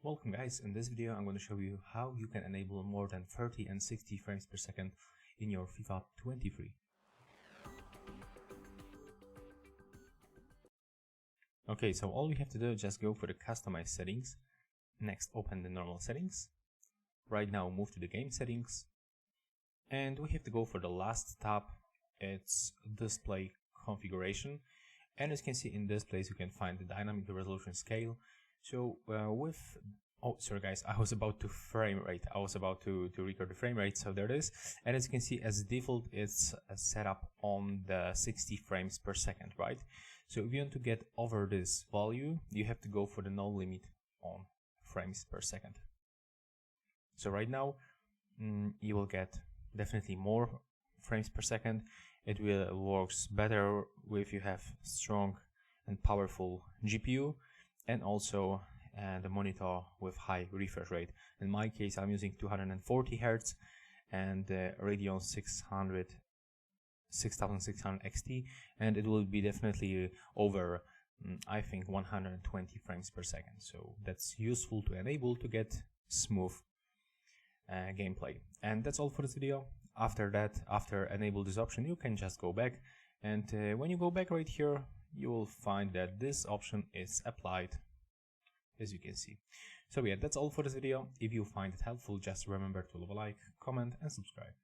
Welcome guys, in this video I'm going to show you how you can enable more than 30 and 60 frames per second in your FIFA 23. Okay, so all you have to do is just go for the customize settings. Next, open the normal settings. Right now move to the game settings. And we have to go for the last tab. It's display configuration. And as you can see in this place you can find the dynamic resolution scale. So oh sorry guys, I was about to record the frame rate, so there it is. And as you can see, as default it's set up on the 60 frames per second, right? So if you want to get over this value, you have to go for the no limit on frames per second. So right now you will get definitely more frames per second. It will works better if you have strong and powerful GPU, and also the monitor with high refresh rate. In my case, I'm using 240 Hz and Radeon 6600 XT, and it will be definitely over I think 120 frames per second. So that's useful to enable to get smooth gameplay. And that's all for this video. After that, after enable this option, you can just go back, and when you go back right here, you will find that this option is applied, as you can see. So yeah, that's all for this video. If you find it helpful, just remember to leave a like, comment and subscribe.